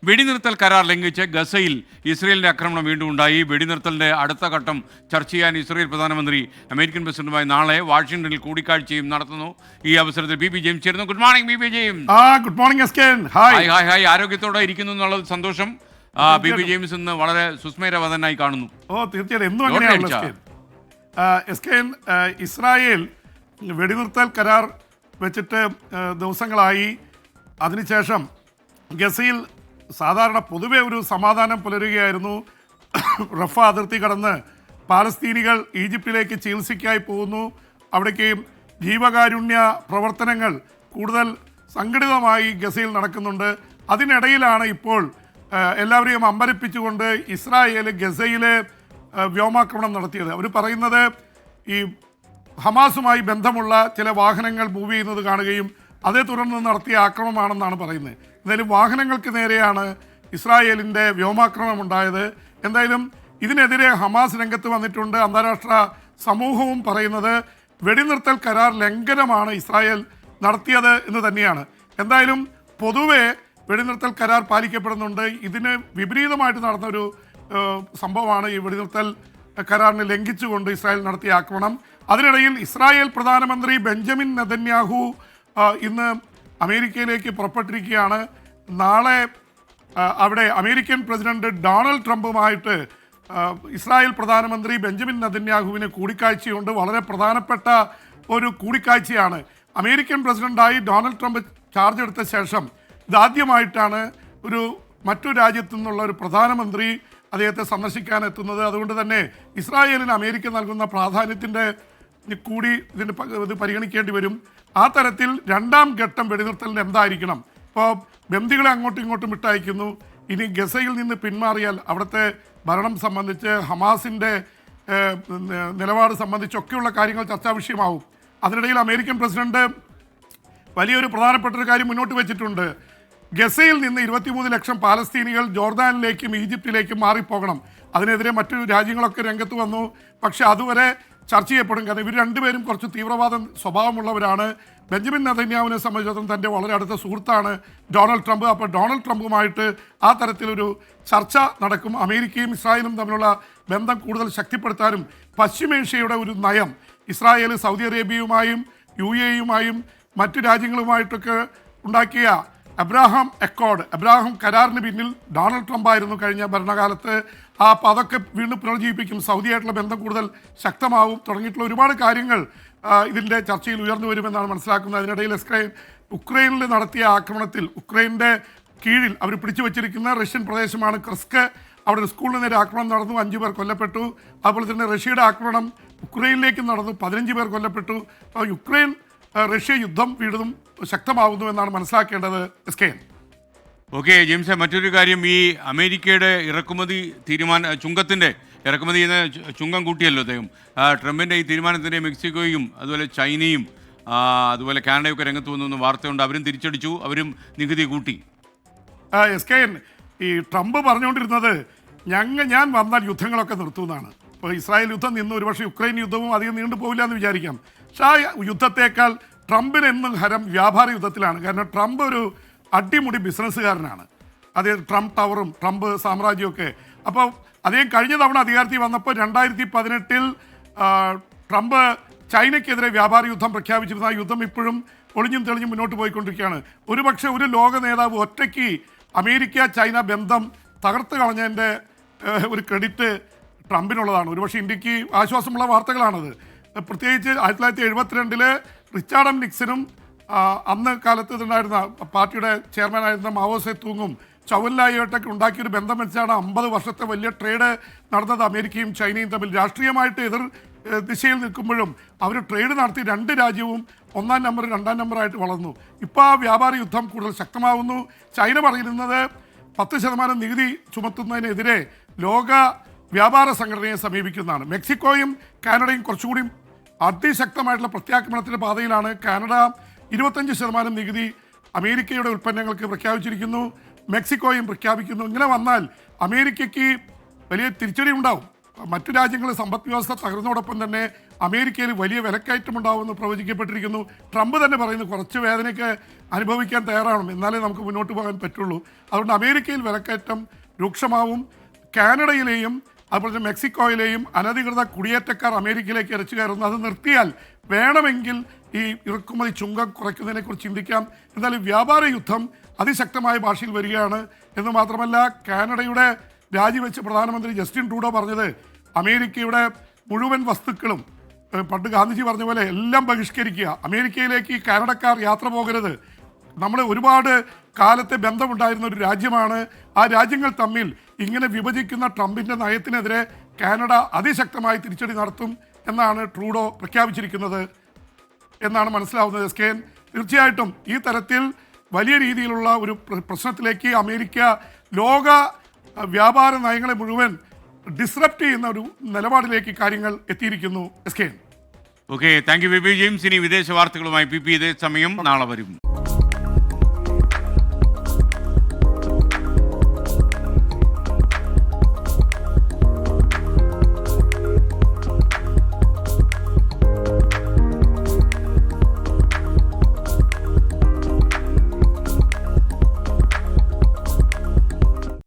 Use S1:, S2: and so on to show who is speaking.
S1: വെടിനിർത്തൽ കരാർ ലംഘിച്ച് ഗസയിൽ ഇസ്രയേലിൻ്റെ ആക്രമണം വീണ്ടും ഉണ്ടായി. വെടിനിർത്തലിൻ്റെ അടുത്ത ഘട്ടം ചർച്ച ചെയ്യാൻ ഇസ്രയേൽ പ്രധാനമന്ത്രി അമേരിക്കൻ പ്രസിഡന്റുമായി നാളെ വാഷിംഗ്ടണിൽ കൂടിക്കാഴ്ചയും നടത്തുന്നു. ഈ അവസരത്തിൽ ബി ജെയിംസ് ചേരുന്നു. Good morning B James.
S2: Good morning.
S1: Hi. ആരോഗ്യത്തോടെ ഇരിക്കുന്നു എന്നുള്ളത് സന്തോഷം. ബി ജെയിംസ് ഇന്ന് വളരെ സുസ്മേരവതനായി കാണുന്നു.
S2: തീർച്ചയായിട്ടും. ഇസ്രായേൽ വെടിനിർത്തൽ കരാർ വെച്ചിട്ട് ദിവസങ്ങളായി. അതിനുശേഷം ഗസയിൽ സാധാരണ പൊതുവെ ഒരു സമാധാനം പുലരുകയായിരുന്നു. റഫ അതിർത്തി കടന്ന് പാലസ്തീനികൾ ഈജിപ്തിലേക്ക് ചികിത്സയ്ക്കായി പോകുന്നു. അവിടേക്ക് ജീവകാരുണ്യ പ്രവർത്തനങ്ങൾ കൂടുതൽ സംഘടിതമായി ഗസയിൽ നടക്കുന്നുണ്ട്. അതിനിടയിലാണ് ഇപ്പോൾ എല്ലാവരെയും അമ്പരപ്പിച്ചുകൊണ്ട് ഇസ്രായേൽ ഗസയിലെ വ്യോമാക്രമണം നടത്തിയത്. അവർ പറയുന്നത് ഈ ഹമാസുമായി ബന്ധമുള്ള ചില വാഹനങ്ങൾ മൂവ് ചെയ്യുന്നത് കാണുകയും അതേ തുടർന്ന് നടത്തിയ ആക്രമണമാണെന്നാണ് പറയുന്നത്. എന്തായാലും വാഹനങ്ങൾക്ക് നേരെയാണ് ഇസ്രായേലിൻ്റെ വ്യോമാക്രമണം ഉണ്ടായത്. എന്തായാലും ഇതിനെതിരെ ഹമാസ് രംഗത്ത് വന്നിട്ടുണ്ട്. അന്താരാഷ്ട്ര സമൂഹവും പറയുന്നത് വെടിനിർത്തൽ കരാർ ലംഘനമാണ് ഇസ്രായേൽ നടത്തിയത് എന്ന് തന്നെയാണ്. എന്തായാലും പൊതുവെ വെടിനിർത്തൽ കരാർ പാലിക്കപ്പെടുന്നുണ്ട്. ഇതിന് വിപരീതമായിട്ട് നടന്നൊരു സംഭവമാണ് ഈ വെടിനിർത്തൽ കരാറിനെ ലംഘിച്ചുകൊണ്ട് ഇസ്രായേൽ നടത്തിയ ആക്രമണം. അതിനിടയിൽ ഇസ്രായേൽ പ്രധാനമന്ത്രി ബെഞ്ചമിൻ നെതന്യാഹു ഇന്ന് അമേരിക്കയിലേക്ക് പുറപ്പെട്ടിരിക്കുകയാണ്. നാളെ അവിടെ അമേരിക്കൻ പ്രസിഡന്റ് ഡൊണാൾഡ് ട്രംപുമായിട്ട് ഇസ്രായേൽ പ്രധാനമന്ത്രി ബെഞ്ചമിൻ നെതന്യാഹുവിന് കൂടിക്കാഴ്ചയുണ്ട്. വളരെ പ്രധാനപ്പെട്ട ഒരു കൂടിക്കാഴ്ചയാണ്. അമേരിക്കൻ പ്രസിഡന്റായി ഡൊണാൾഡ് ട്രംപ് ചാർജ് എടുത്ത ശേഷം ഇതാദ്യമായിട്ടാണ് മറ്റു രാജ്യത്തു നിന്നുള്ള ഒരു പ്രധാനമന്ത്രി അദ്ദേഹത്തെ സന്ദർശിക്കാൻ എത്തുന്നത്. അതുകൊണ്ട് തന്നെ ഇസ്രായേലിന് അമേരിക്ക നൽകുന്ന പ്രാധാന്യത്തിൻ്റെ കൂടി ഇത് പരിഗണിക്കേണ്ടി വരും. ആ തരത്തിൽ രണ്ടാം ഘട്ടം വെടിനിർത്തലിന് എന്തായിരിക്കണം? ഇപ്പോൾ ബന്ദികളെ അങ്ങോട്ടും ഇങ്ങോട്ടും വിട്ടയക്കുന്നു. ഇനി ഗസയിൽ നിന്ന് പിന്മാറിയാൽ അവിടുത്തെ ഭരണം സംബന്ധിച്ച് ഹമാസിൻ്റെ നിലപാട് സംബന്ധിച്ചൊക്കെയുള്ള കാര്യങ്ങൾ ചർച്ചാ വിഷയമാവും. അതിനിടയിൽ അമേരിക്കൻ പ്രസിഡന്റ് വലിയൊരു പ്രധാനപ്പെട്ടൊരു കാര്യം മുന്നോട്ട് വെച്ചിട്ടുണ്ട്. ഗസയിൽ നിന്ന് 23 ലക്ഷം പാലസ്തീനികൾ ജോർദാനിലേക്കും ഈജിപ്തിലേക്കും മാറിപ്പോകണം. അതിനെതിരെ മറ്റു രാജ്യങ്ങളൊക്കെ രംഗത്ത് വന്നു. പക്ഷെ അതുവരെ ചർച്ച ചെയ്യപ്പെടും. കാരണം ഇവർ രണ്ടുപേരും കുറച്ച് തീവ്രവാദ സ്വഭാവമുള്ളവരാണ്. ബെഞ്ചമിൻ നെതന്യാഹുവിനെ സംബന്ധിച്ചിടത്തോളം തൻ്റെ വളരെ അടുത്ത സുഹൃത്താണ് ഡൊണാൾഡ് ട്രംപ്. അപ്പോൾ ഡൊണാൾഡ് ട്രംപുമായിട്ട് ആ തരത്തിലൊരു ചർച്ച നടക്കും. അമേരിക്കയും ഇസ്രായേലും തമ്മിലുള്ള ബന്ധം കൂടുതൽ ശക്തിപ്പെടുത്താനും പശ്ചിമേഷ്യയുടെ ഒരു നയം ഇസ്രായേൽ സൗദി അറേബ്യയുമായും UAE-യുമായും മറ്റു രാജ്യങ്ങളുമായിട്ടൊക്കെ ഉണ്ടാക്കിയ അബ്രാഹാം കരാറിന് പിന്നിൽ ഡൊണാൾഡ് ട്രംപ് ആയിരുന്നു കഴിഞ്ഞ ഭരണകാലത്ത്. അപ്പോൾ അതൊക്കെ വീണ്ടും പുനർജീവിപ്പിക്കും. സൗദിയായിട്ടുള്ള ബന്ധം കൂടുതൽ ശക്തമാവും. തുടങ്ങിയിട്ടുള്ള ഒരുപാട് കാര്യങ്ങൾ ഇതിൻ്റെ ചർച്ചയിൽ ഉയർന്നു വരുമെന്നാണ് മനസ്സിലാക്കുന്നത്. അതിനിടയിൽ ഉക്രൈനിൽ നടത്തിയ ആക്രമണത്തിൽ ഉക്രൈൻ്റെ കീഴിൽ അവർ പിടിച്ചു വച്ചിരിക്കുന്ന റഷ്യൻ പ്രദേശമാണ് ക്രിസ്ക്. അവിടെ ഒരു സ്കൂളിന് നേരെ ആക്രമണം നടന്നു, 5 പേർ കൊല്ലപ്പെട്ടു. അതുപോലെ തന്നെ റഷ്യയുടെ ആക്രമണം ഉക്രൈനിലേക്ക് നടന്നു, 15 പേർ കൊല്ലപ്പെട്ടു. യുക്രൈൻ റഷ്യ യുദ്ധം വീണ്ടും ശക്തമാവുന്നു എന്നാണ് മനസ്സിലാക്കേണ്ടത്.
S1: ഓക്കെ ജെയിംസെ, മറ്റൊരു കാര്യം, ഈ അമേരിക്കയുടെ ഇറക്കുമതി ചുങ്കത്തിൻ്റെ ഇറക്കുമതി ചെയ്യുന്ന ചുങ്കം കൂട്ടിയല്ലോ അദ്ദേഹം. ട്രംപിൻ്റെ ഈ തീരുമാനത്തിൻ്റെ മെക്സിക്കോയും അതുപോലെ ചൈനയും അതുപോലെ കാനഡയൊക്കെ രംഗത്ത് വന്നു വാർത്തയുണ്ട്. അവരും തിരിച്ചടിച്ചു, അവരും നികുതി കൂട്ടി.
S2: ഈ ട്രംപ് പറഞ്ഞുകൊണ്ടിരുന്നത് ഞാൻ വന്നാൽ യുദ്ധങ്ങളൊക്കെ നിർത്തുമെന്നാണ്. ഇപ്പോൾ ഇസ്രായേൽ യുദ്ധം നിന്ന് ഒരുപക്ഷെ യുക്രൈൻ യുദ്ധവും അധികം നീണ്ടു പോവില്ല എന്ന് വിചാരിക്കാം. പക്ഷേ ആ യുദ്ധത്തേക്കാൾ ട്രംപിന് എന്നും ഹരം വ്യാപാര യുദ്ധത്തിലാണ്. കാരണം ട്രംപ് ഒരു അടിമുടി ബിസിനസ്സുകാരനാണ്. അത് ട്രംപ് ടവറും ട്രംപ് സാമ്രാജ്യമൊക്കെ. അപ്പോൾ അദ്ദേഹം കഴിഞ്ഞ തവണ അധികാരത്തിൽ വന്നപ്പോൾ 2018 ട്രംപ് ചൈനയ്ക്കെതിരെ വ്യാപാര യുദ്ധം പ്രഖ്യാപിച്ചിരുന്ന ആ യുദ്ധം ഇപ്പോഴും ഒളിഞ്ഞും തെളിഞ്ഞും മുന്നോട്ട് പോയിക്കൊണ്ടിരിക്കുകയാണ്. ഒരുപക്ഷെ ഒരു ലോക നേതാവ് ഒറ്റയ്ക്ക് അമേരിക്ക ചൈന ബന്ധം തകർത്ത് കളഞ്ഞതിൻ്റെ ഒരു ക്രെഡിറ്റ് ട്രംപിനുള്ളതാണ്. ഒരുപക്ഷെ ഇന്ത്യക്ക് ആശ്വാസമുള്ള വാർത്തകളാണത്. പ്രത്യേകിച്ച് 1972 റിച്ചാർഡ് എം നിക്സനും അന്ന് കാലത്ത് ഉണ്ടായിരുന്ന പാർട്ടിയുടെ ചെയർമാനായിരുന്ന മാവോ സെ തൂങ്ങും ചൗവൻലായിട്ടൊക്കെ ഉണ്ടാക്കിയൊരു ബന്ധം വെച്ചാണ് 50 വർഷത്തെ വലിയ ട്രേഡ് നടന്നത് അമേരിക്കയും ചൈനയും തമ്മിൽ. രാഷ്ട്രീയമായിട്ട് എതിർ ദിശയിൽ നിൽക്കുമ്പോഴും അവർ ട്രേഡ് നടത്തി രണ്ട് രാജ്യവും 1-ാം നമ്പർ 2-ാം നമ്പറായിട്ട് വളർന്നു. ഇപ്പോൾ ആ വ്യാപാര യുദ്ധം കൂടുതൽ ശക്തമാവുന്നു. ചൈന പറയുന്നത് 10% നികുതി ചുമത്തുന്നതിനെതിരെ ലോക വ്യാപാര സംഘടനയെ സമീപിക്കുന്നതാണ്. മെക്സിക്കോയും കാനഡയും കുറച്ചുകൂടി അതിശക്തമായിട്ടുള്ള പ്രത്യാക്രമണത്തിൻ്റെ പാതയിലാണ്. കാനഡ 25% നികുതി അമേരിക്കയുടെ ഉൽപ്പന്നങ്ങൾക്ക് പ്രഖ്യാപിച്ചിരിക്കുന്നു. മെക്സിക്കോയും പ്രഖ്യാപിക്കുന്നു. ഇങ്ങനെ വന്നാൽ അമേരിക്കയ്ക്ക് വലിയ തിരിച്ചടി ഉണ്ടാവും. മറ്റു രാജ്യങ്ങളുടെ സമ്പദ് വ്യവസ്ഥ തകർന്നതോടൊപ്പം തന്നെ അമേരിക്കയിൽ വലിയ വിലക്കയറ്റം ഉണ്ടാവുമെന്ന് പ്രവചിക്കപ്പെട്ടിരിക്കുന്നു. ട്രംപ് തന്നെ പറയുന്നു കുറച്ച് വേദനയൊക്കെ അനുഭവിക്കാൻ തയ്യാറാണ്, എന്നാലേ നമുക്ക് മുന്നോട്ട് പോകാൻ പറ്റുള്ളൂ. അതുകൊണ്ട് അമേരിക്കയിൽ വിലക്കയറ്റം രൂക്ഷമാവും. കാനഡയിലെയും അതുപോലെ തന്നെ മെക്സിക്കോയിലെയും അനധികൃത കുടിയേറ്റക്കാർ അമേരിക്കയിലേക്ക് ഇറച്ചു കയറുന്നു. അത് നിർത്തിയാൽ വേണമെങ്കിൽ ഈ ഇറക്കുമതി ചുങ്കം കുറയ്ക്കുന്നതിനെക്കുറിച്ച് ചിന്തിക്കാം. എന്നാലും വ്യാപാര യുദ്ധം അതിശക്തമായ ഭാഷയിൽ വരികയാണ് എന്ന് മാത്രമല്ല, കാനഡയുടെ രാജിവെച്ച പ്രധാനമന്ത്രി ജസ്റ്റിൻ ട്രൂഡോ പറഞ്ഞത് അമേരിക്കയുടെ മുഴുവൻ വസ്തുക്കളും പണ്ട് ഗാന്ധിജി പറഞ്ഞ പോലെ എല്ലാം ബഹിഷ്കരിക്കുക, അമേരിക്കയിലേക്ക് ഈ കാനഡക്കാർ യാത്ര പോകരുത്. നമ്മൾ ഒരുപാട് കാലത്തെ ബന്ധമുണ്ടായിരുന്ന ഒരു രാജ്യമാണ്. ആ രാജ്യങ്ങൾ തമ്മിൽ ഇങ്ങനെ വിഭജിക്കുന്ന ട്രംപിൻ്റെ നയത്തിനെതിരെ കാനഡ അതിശക്തമായി തിരിച്ചടി നടത്തും എന്നാണ് ട്രൂഡോ പ്രഖ്യാപിച്ചിരിക്കുന്നത് എന്നാണ് മനസ്സിലാവുന്നത്. എസ്കേൻ, തീർച്ചയായിട്ടും ഈ തരത്തിൽ വലിയ രീതിയിലുള്ള ഒരു പ്രശ്നത്തിലേക്ക് അമേരിക്ക ലോക വ്യാപാര നയങ്ങളെ മുഴുവൻ ഡിസ്റപ്റ്റ് ചെയ്യുന്ന ഒരു നിലപാടിലേക്ക് കാര്യങ്ങൾ എത്തിയിരിക്കുന്നു. എസ്കേൻ.
S1: Okay, thank you Baby James. ഇനി വിദേശ വാർത്തകളുമായി പി ഇതേ സമയം നാളെ വരും.